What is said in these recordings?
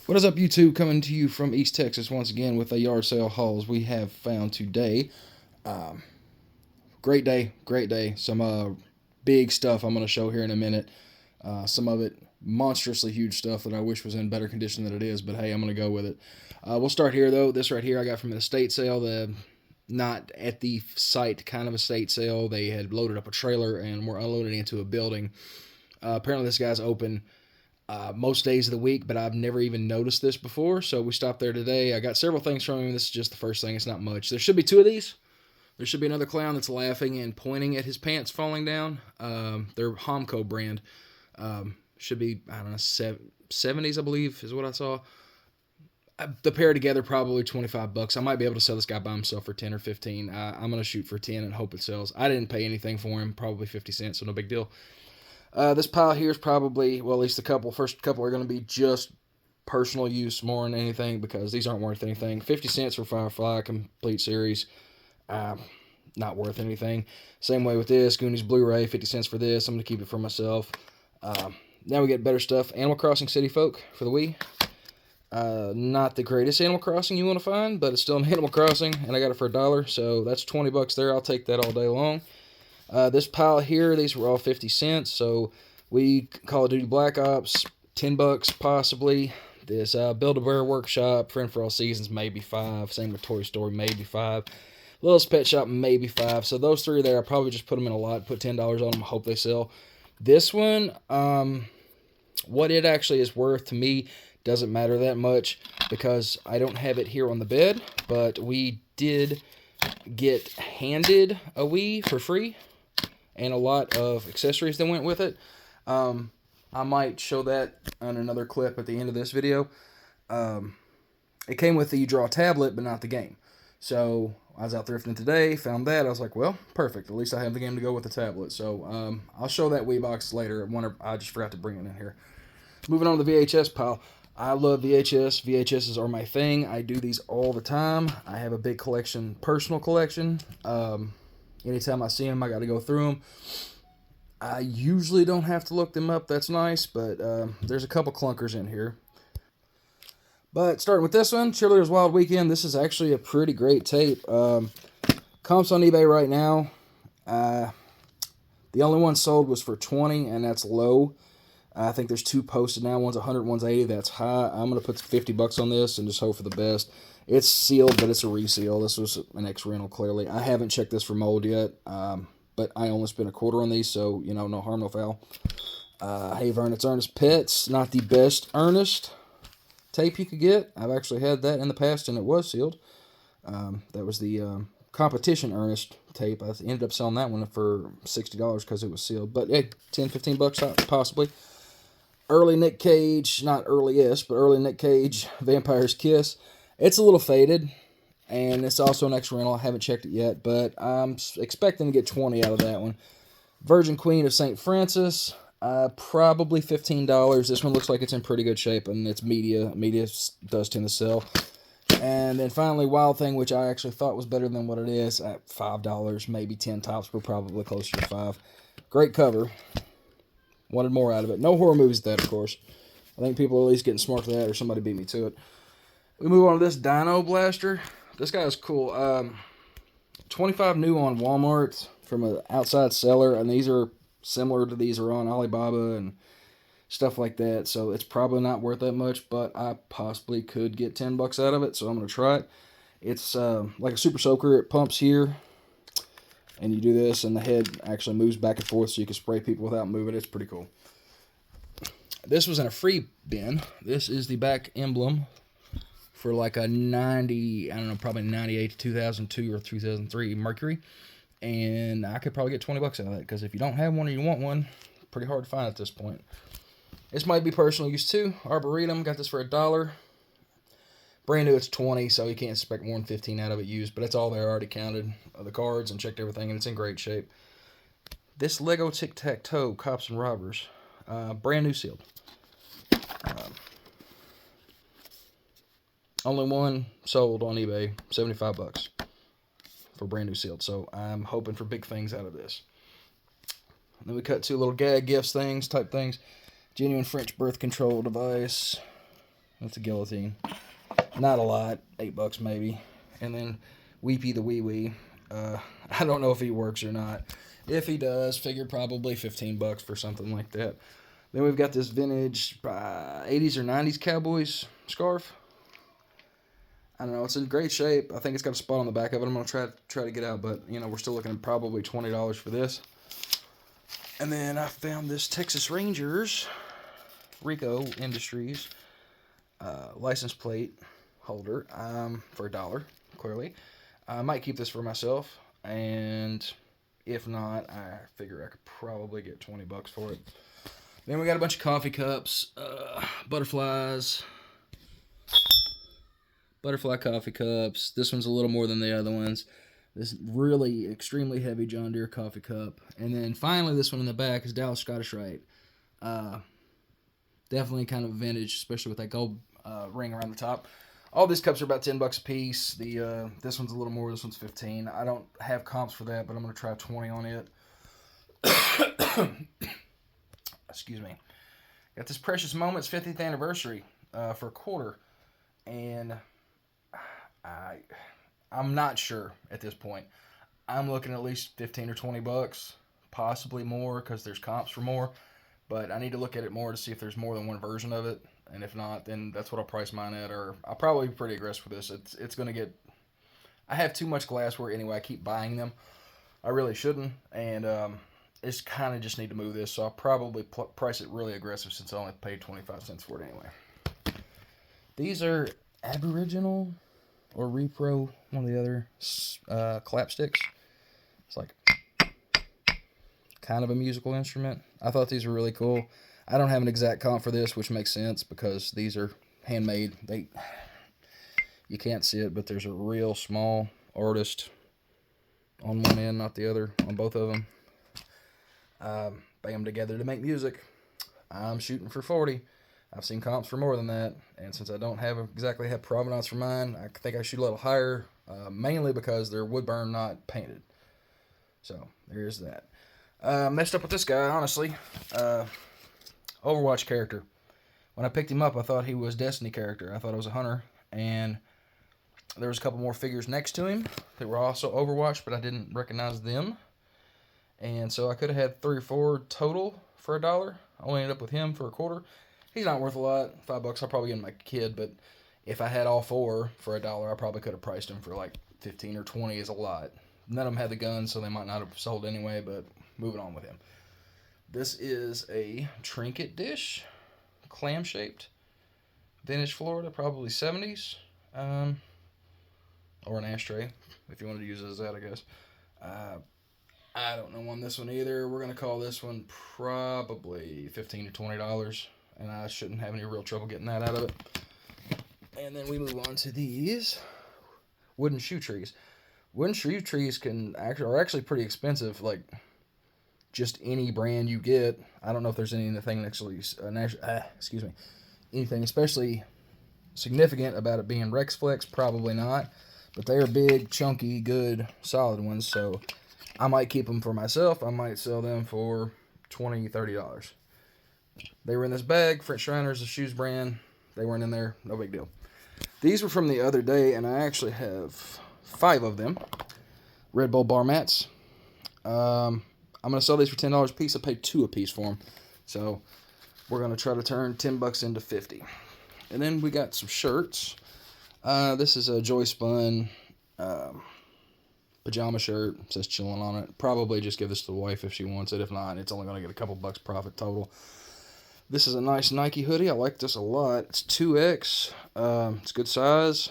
What is up, YouTube? Coming to you from East Texas once again with a yard sale hauls we have found today. Um, Great day, great day. Some big stuff I'm going to show here in a minute. Some of it monstrously huge stuff that I wish was in better condition than it is, but hey, I'm going to go with it. We'll start here though. This right here I got from an estate sale. Not at the site kind of estate sale. They had loaded up a trailer and were unloading into a building. Apparently this guy's open most days of the week, but I've never even noticed this before. So we stopped there today. I got several things from him. This is just the first thing. It's not much. There should be two of these. There should be another clown that's laughing and pointing at his pants falling down. They're Homco brand. Should be, I don't know, 70s, I believe, is what I saw. The pair together probably $25. I might be able to sell this guy by himself for 10 or 15. I'm going to shoot for 10 and hope it sells. I didn't pay anything for him, probably 50 cents, so no big deal. This pile here is probably, well, at least first couple are going to be just personal use more than anything because these aren't worth anything. 50 cents for Firefly Complete Series, not worth anything. Same way with this, Goonies Blu-ray, 50 cents for this. I'm going to keep it for myself. Now we get better stuff. Animal Crossing City Folk for the Wii. Not the greatest Animal Crossing you want to find, but it's still an Animal Crossing, and I got it for $1, so that's $20 there. I'll take that all day long. This pile here, these were all 50 cents, so we Call of Duty Black Ops, $10 possibly. This Build-A-Bear Workshop, Friend for All Seasons, maybe 5. Same with Toy Story, maybe 5. Littlest Pet Shop, maybe 5. So those three there, I'll probably just put them in a lot, put $10 on them, hope they sell. This one, what it actually is worth to me doesn't matter that much because I don't have it here on the bed, but we did get handed a Wii for free and a lot of accessories that went with it. I might show that on another clip at the end of this video. It came with the Draw tablet, but not the game. So I was out thrifting today, found that. I was like, well, perfect. At least I have the game to go with the tablet. So I'll show that Wii box later. I just forgot to bring it in here. Moving on to the VHS pile. I love VHS. VHSs are my thing. I do these all the time. I have a big collection, personal collection. Anytime I see them, I got to go through them. I usually don't have to look them up. That's nice, but there's a couple clunkers in here. But starting with this one, Cheerleaders Wild Weekend. This is actually a pretty great tape. Comps on eBay right now. The only one sold was for $20, and that's low. I think there's two posted now. One's 100, one's 80. That's high. I'm going to put $50 on this and just hope for the best. It's sealed, but it's a reseal. This was an ex-rental, clearly. I haven't checked this for mold yet, but I only spent $25 on these, so, you know, no harm, no foul. Hey, Vern, it's Ernest Pets. Not the best Ernest tape you could get. I've actually had that in the past, and it was sealed. That was the competition Ernest tape. I ended up selling that one for $60 because it was sealed. But, hey, $10, $15 possibly. Early Nick Cage, not earliest, but early Nick Cage, Vampire's Kiss. It's a little faded, and it's also an ex-rental. I haven't checked it yet, but I'm expecting to get 20 out of that one. Virgin Queen of St. Francis, probably $15. This one looks like it's in pretty good shape, and it's media. Media does tend to sell. And then finally, Wild Thing, which I actually thought was better than what it is, at $5, maybe 10 tops. We're probably closer to 5. Great cover. Wanted more out of it. No horror movies with that, of course. I think people are at least getting smart to that, or somebody beat me to it. We move on to this Dino Blaster. This guy is cool. 25 new on Walmart from an outside seller, and these are similar to these are on Alibaba and stuff like that. So it's probably not worth that much, but I possibly could get $10 out of it, so I'm going to try it. It's like a super soaker. It pumps here, and you do this, and the head actually moves back and forth so you can spray people without moving. It's pretty cool. This was in a free bin. This is the back emblem for like a 90, I don't know, probably 98 to 2002 or 2003 Mercury. And I could probably get $20 out of that, because if you don't have one or you want one, pretty hard to find at this point. This might be personal use too. Arboretum, got this for $1. Brand new, it's 20, so you can't expect more than 15 out of it used, but it's all there. I already counted the cards and checked everything, and it's in great shape. This Lego Tic-Tac-Toe, Cops and Robbers, brand new sealed. Only one sold on eBay, $75 for brand new sealed, so I'm hoping for big things out of this. And then we cut two little gag gifts type things. Genuine French birth control device. That's a guillotine. Not a lot, $8 maybe. And then Weepy the Wee Wee. I don't know if he works or not. If he does, figure probably $15 for something like that. Then we've got this vintage 80s or 90s Cowboys scarf. I don't know. It's in great shape. I think it's got a spot on the back of it. I'm going to try to get out, but, you know, we're still looking at probably $20 for this. And then I found this Texas Rangers Rico Industries license plate holder for $1, clearly. I might keep this for myself, and if not, I figure I could probably get $20 for it. Then we got a bunch of coffee cups, butterfly coffee cups. This one's a little more than the other ones. This really extremely heavy John Deere coffee cup. And then finally, this one in the back is Dallas Scottish Rite. Definitely kind of vintage, especially with that gold ring around the top. All these cups are about $10 a piece. This one's a little more. This one's $15. I don't have comps for that, but I'm going to try 20 on it. Excuse me. Got this Precious Moments 50th anniversary for $25, and I'm not sure at this point. I'm looking at least $15 or $20, possibly more because there's comps for more. But I need to look at it more to see if there's more than one version of it. And if not, then that's what I'll price mine at. Or I'll probably be pretty aggressive with this. It's going to get... I have too much glassware anyway. I keep buying them. I really shouldn't. And it's kind of just need to move this. So I'll probably price it really aggressive since I only paid 25 cents for it anyway. These are Aboriginal or Repro, one of the other clap sticks. It's like kind of a musical instrument. I thought these were really cool. I don't have an exact comp for this, which makes sense because these are handmade. You can't see it, but there's a real small artist on one end, not the other, on both of them. Bang them together to make music. I'm shooting for 40. I've seen comps for more than that, and since I don't exactly have provenance for mine, I think I shoot a little higher, mainly because they're wood burn, not painted. So there's that. Messed up with this guy, honestly. Overwatch character. When I picked him up, I thought he was Destiny character. I thought it was a hunter, and there was a couple more figures next to him that were also Overwatch, but I didn't recognize them. And so I could have had 3 or 4 total for $1. I only ended up with him for $25. He's not worth a lot. $5, I'll probably get him my kid, but if I had all 4 for $1, I probably could have priced him for like 15 or 20 is a lot. None of them had the gun, so they might not have sold anyway, but moving on with him. This is a trinket dish, clam-shaped, vintage Florida, probably 70s, or an ashtray, if you wanted to use it as that, I guess. I don't know on this one either. We're going to call this one probably $15 to $20, and I shouldn't have any real trouble getting that out of it. And then we move on to these wooden shoe trees. Wooden shoe trees are actually pretty expensive, like just any brand you get. I don't know if there's anything anything especially significant about it being Rex Flex, probably not, but they are big, chunky, good, solid ones, so I might keep them for myself. I might sell them for $20, $30. They were in this bag. French Shriners, the shoes brand. They weren't in there. No big deal. These were from the other day, and I actually have 5 of them. Red Bull bar mats. I'm going to sell these for $10 a piece. I paid 2 a piece for them. So we're going to try to turn $10 into 50. And then we got some shirts. This is a Joy Spun pajama shirt. It says chilling on it. Probably just give this to the wife if she wants it. If not, it's only going to get a couple bucks profit total. This is a nice Nike hoodie. I like this a lot. It's 2X. It's good size.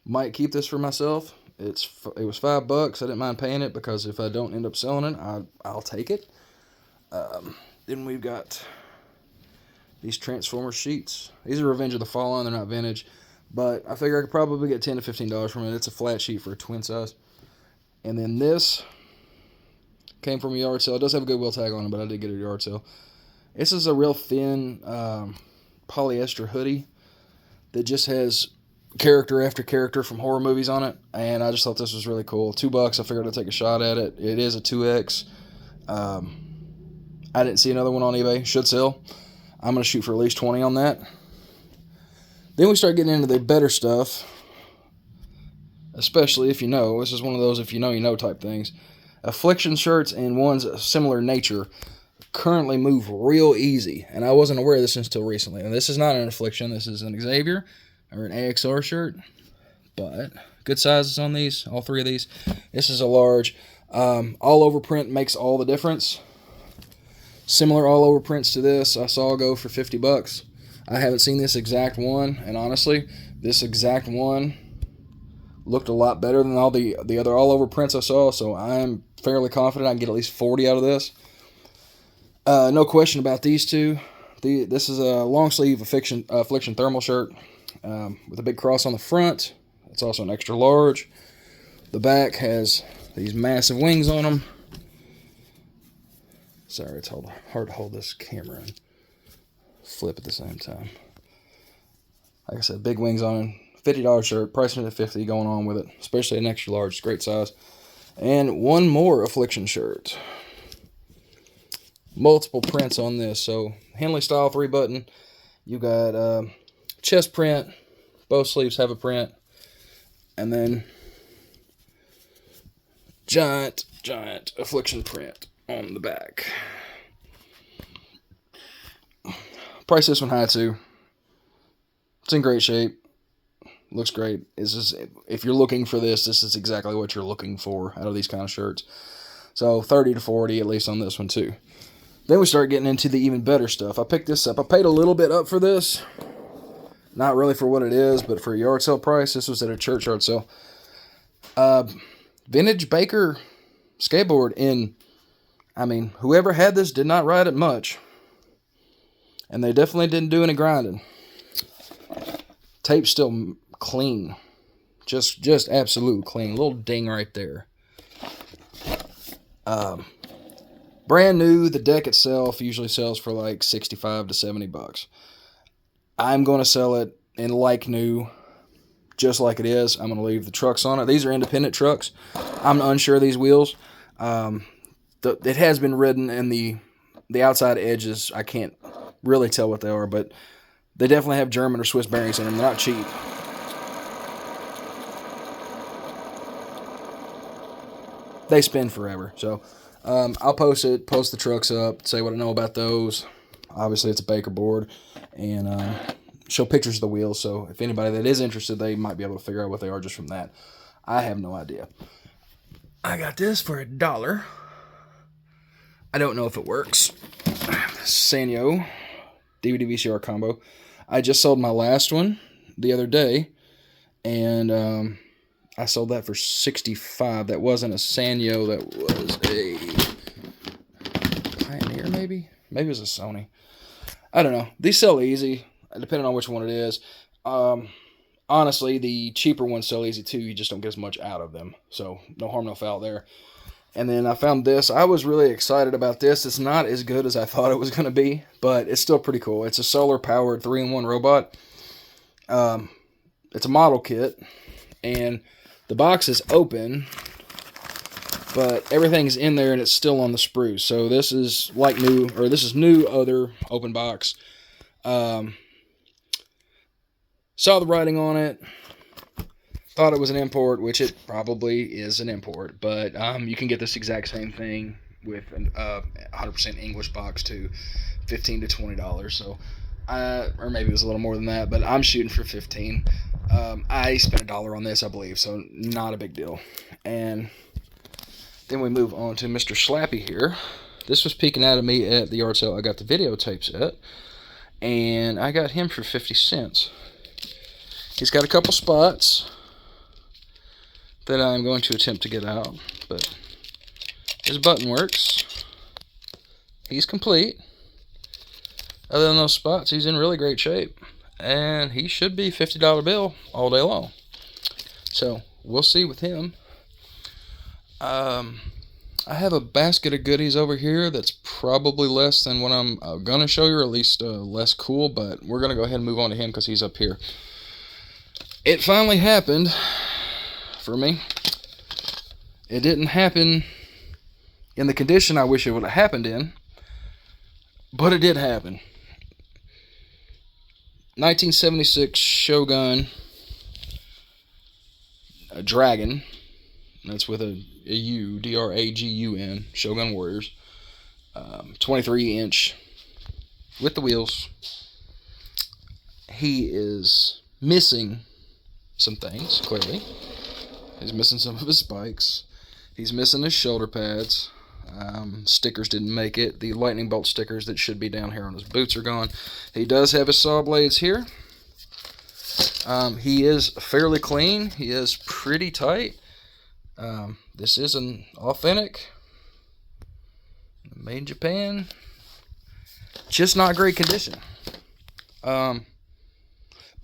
Might keep this for myself. It was $5. I didn't mind paying it because if I don't end up selling it, I'll take it. Then we've got these Transformer sheets. These are Revenge of the Fallen. They're not vintage, but I figure I could probably get $10 to $15 from it. It's a flat sheet for a twin size. And then this came from a yard sale. It does have a Goodwill tag on it, but I did get it at a yard sale. This is a real thin polyester hoodie that just has character after character from horror movies on it, and I just thought this was really cool. $2. I figured I'd take a shot at it. It is a 2X. I didn't see another one on eBay. Should sell. I'm going to shoot for at least 20 on that. Then we start getting into the better stuff, especially if you know. This is one of those if you know type things. Affliction shirts and ones of similar nature currently move real easy, and I wasn't aware of this until recently. And this is not an Affliction. This is an Xavier or an AXR shirt, but good sizes on these, all three of these. This is a large. All over print makes all the difference. Similar all over prints to this I saw go for $50. I haven't seen this exact one, and honestly, this exact one looked a lot better than all the other all over prints I saw, so I'm fairly confident I can get at least 40 out of this. No question about these two. This is a long sleeve Affliction thermal shirt with a big cross on the front. It's also an extra large. The back has these massive wings on them. Sorry, it's hard to hold this camera and flip at the same time. Like I said, big wings on it. $50 shirt, pricing it at $50, going on with it. Especially an extra large, it's great size. And one more Affliction shirt. Multiple prints on this. So Henley style 3-button. You got chest print. Both sleeves have a print. And then giant Affliction print on the back. Price this one high too. It's in great shape. Looks great. If you're looking for this is exactly what you're looking for out of these kind of shirts. So 30 to 40 at least on this one too. Then we start getting into the even better stuff. I picked this up. I paid a little bit up for this. Not really for what it is, but for a yard sale price. This was at a church yard sale. Vintage Baker skateboard whoever had this did not ride it much. And they definitely didn't do any grinding. Tape's still clean. Just absolute clean. Little ding right there. Brand new. The deck itself usually sells for like $65 to $70. I'm going to sell it in like new, just like it is. I'm going to leave the trucks on it. These are independent trucks. I'm unsure of these wheels. It has been ridden, and the outside edges, I can't really tell what they are, but they definitely have German or Swiss bearings in them. They're not cheap. They spin forever. So I'll post the trucks up, say what I know about those. Obviously, it's a Baker board, and show pictures of the wheels. So if anybody that is interested, they might be able to figure out what they are just from that. I have no idea. I got this for $1. I don't know if it works. Sanyo DVD VCR combo. I just sold my last one the other day, and I sold that for $65. That wasn't a Sanyo. That was a Pioneer, maybe? Maybe it was a Sony. I don't know. These sell easy, depending on which one it is. Honestly, the cheaper ones sell easy too. You just don't get as much out of them. So, no harm, no foul there. And then I found this. I was really excited about this. It's not as good as I thought it was going to be, but it's still pretty cool. It's a solar-powered 3-in-1 robot. It's a model kit, and the box is open, but everything's in there and it's still on the sprues. So this is like new, or this is new, other open box. Saw the writing on it. Thought it was an import, which it probably is an import, but you can get this exact same thing with a 100% English box to $15 to $20. So, or maybe it was a little more than that, but I'm shooting for $15. I spent $1 on this, I believe, so not a big deal. And then we move on to Mr. Slappy here. This was peeking out of me at the yard sale I got the videotapes at, and I got him for 50 cents. He's got a couple spots that I'm going to attempt to get out, but his button works. He's complete. Other than those spots, he's in really great shape, and he should be $50 bill all day long. So we'll see with him. I have a basket of goodies over here that's probably less than what I'm gonna show you, or at least less cool, but we're gonna go ahead and move on to him because he's up here. It finally happened for me. It didn't happen in the condition I wish it would have happened in, but it did happen. 1976 Shogun Dragon. That's with a U, Dragun, Shogun Warriors. 23-inch with the wheels. He is missing some things, clearly. He's missing some of his spikes. He's missing his shoulder pads. Stickers didn't make it. The lightning bolt stickers that should be down here on his boots are gone. He does have his saw blades here. He is fairly clean. He is pretty tight. This is an authentic, made in Japan. Just not great condition. But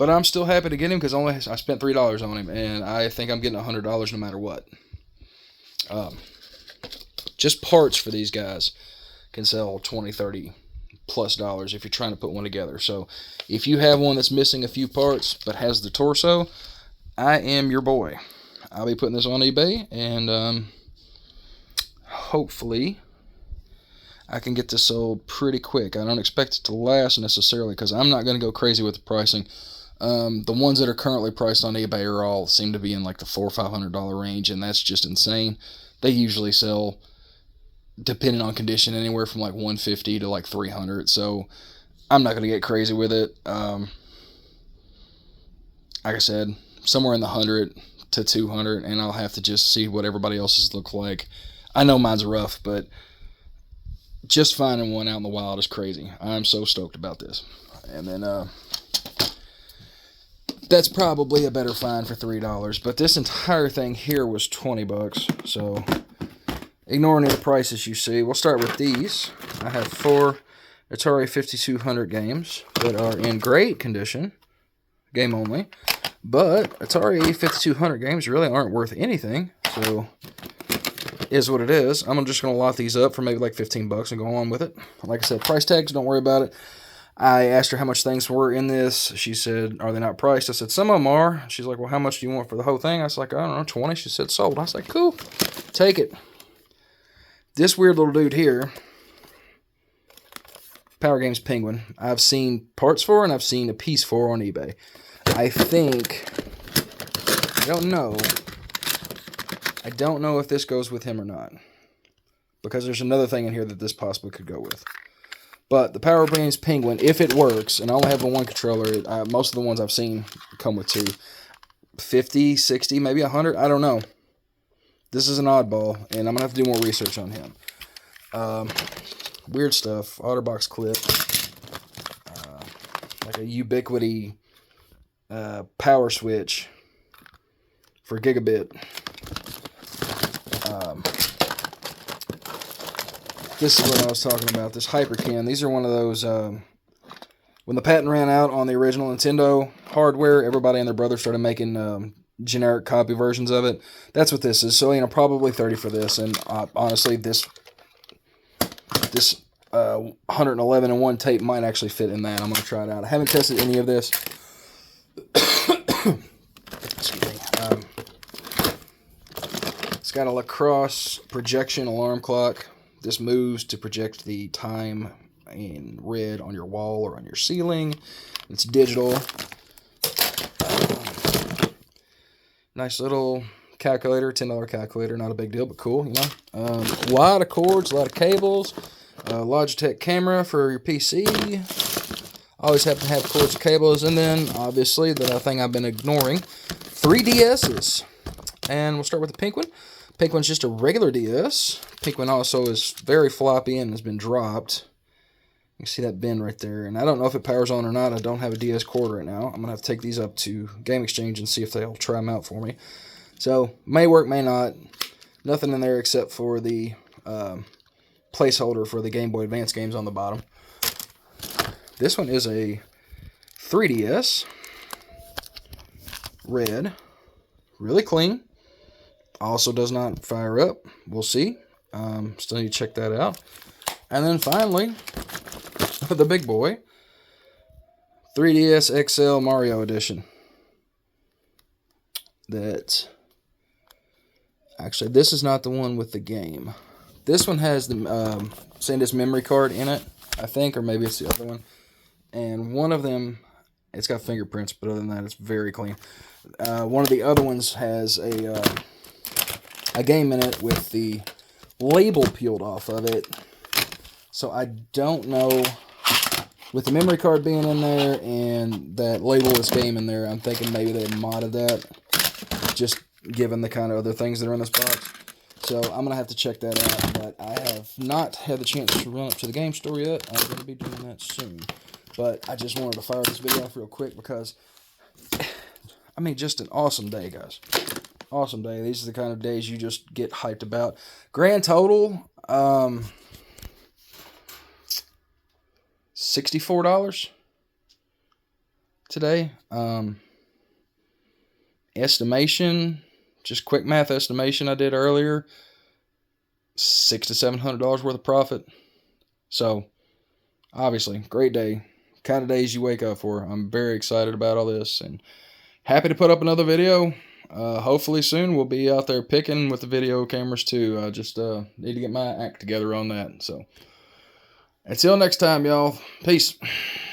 I'm still happy to get him because I spent $3 on him, and I think I'm getting $100 no matter what. Just parts for these guys can sell $20, $30 plus if you're trying to put one together. So if you have one that's missing a few parts but has the torso, I am your boy. I'll be putting this on eBay, and hopefully I can get this sold pretty quick. I don't expect it to last necessarily because I'm not going to go crazy with the pricing. The ones that are currently priced on eBay are all seem to be in like the $400 or $500 range, and that's just insane. They usually sell, depending on condition, anywhere from like $150 to like $300. So I'm not going to get crazy with it. Like I said, somewhere in the $100 to $200, and I'll have to just see what everybody else's look like. I know mine's rough, but just finding one out in the wild is crazy. I'm so stoked about this. And then that's probably a better find for $3. But this entire thing here was $20. So ignoring any prices you see, we'll start with these. I have 4 Atari 5200 games that are in great condition, game only. But Atari 5200 games really aren't worth anything, so is what it is. I'm just going to lot these up for maybe like $15 and go on with it. Like I said, price tags, don't worry about it. I asked her how much things were in this. She said, are they not priced? I said, some of them are. She's like, well, how much do you want for the whole thing? I was like, I don't know, 20. She said, sold. I was like, cool, take it. This weird little dude here, Power Games Penguin, I've seen parts for and I've seen a piece for on eBay. I don't know if this goes with him or not, because there's another thing in here that this possibly could go with. But the Power Games Penguin, if it works, and I only have the one controller, most of the ones I've seen come with 2. 50, 60, maybe 100, I don't know. This is an oddball, and I'm going to have to do more research on him. Weird stuff, OtterBox clip, like a Ubiquity power switch for gigabit. This is what I was talking about, this Hyperkin. These are one of those, when the patent ran out on the original Nintendo hardware, everybody and their brother started making generic copy versions of it. That's what this is. So, probably $30 for this, and honestly, this 111 and 1 tape might actually fit in that. I'm going to try it out. I haven't tested any of this. Excuse me. It's got a lacrosse projection alarm clock. This moves to project the time in red on your wall or on your ceiling. It's digital. Nice little calculator, $10 calculator, not a big deal, but cool, A lot of cords, a lot of cables. Logitech camera for your PC. Always have to have cords and cables. And then, obviously, the thing I've been ignoring, 3DSs. And we'll start with the Penguin. Penguin's just a regular DS. Penguin also is very floppy and has been dropped. You can see that bin right there. And I don't know if it powers on or not. I don't have a DS cord right now. I'm going to have to take these up to Game Exchange and see if they'll try them out for me. So, may work, may not. Nothing in there except for the placeholder for the Game Boy Advance games on the bottom. This one is a 3DS. Red. Really clean. Also does not fire up. We'll see. Still need to check that out. And then finally, the big boy. 3DS XL Mario Edition. Actually, this is not the one with the game. This one has the SanDisk memory card in it, I think, or maybe it's the other one. And one of them It's got fingerprints, but other than that, it's very clean. One of the other ones has a game in it with the label peeled off of it. So I don't know, with the memory card being in there and that labelless game in there, I'm thinking maybe they modded that, just given the kind of other things that are in this box. So I'm going to have to check that out, but I have not had the chance to run up to the game store yet. I'm going to be doing that soon. But I just wanted to fire this video off real quick because, I mean, just an awesome day, guys. Awesome day. These are the kind of days you just get hyped about. Grand total, $64 today. Estimation, just quick math estimation I did earlier, $600 to $700 worth of profit. So, obviously, great day. Kind of days you wake up for. I'm very excited about all this and happy to put up another video. Hopefully soon we'll be out there picking with the video cameras too. I just need to get my act together on that. So, until next time, y'all. Peace.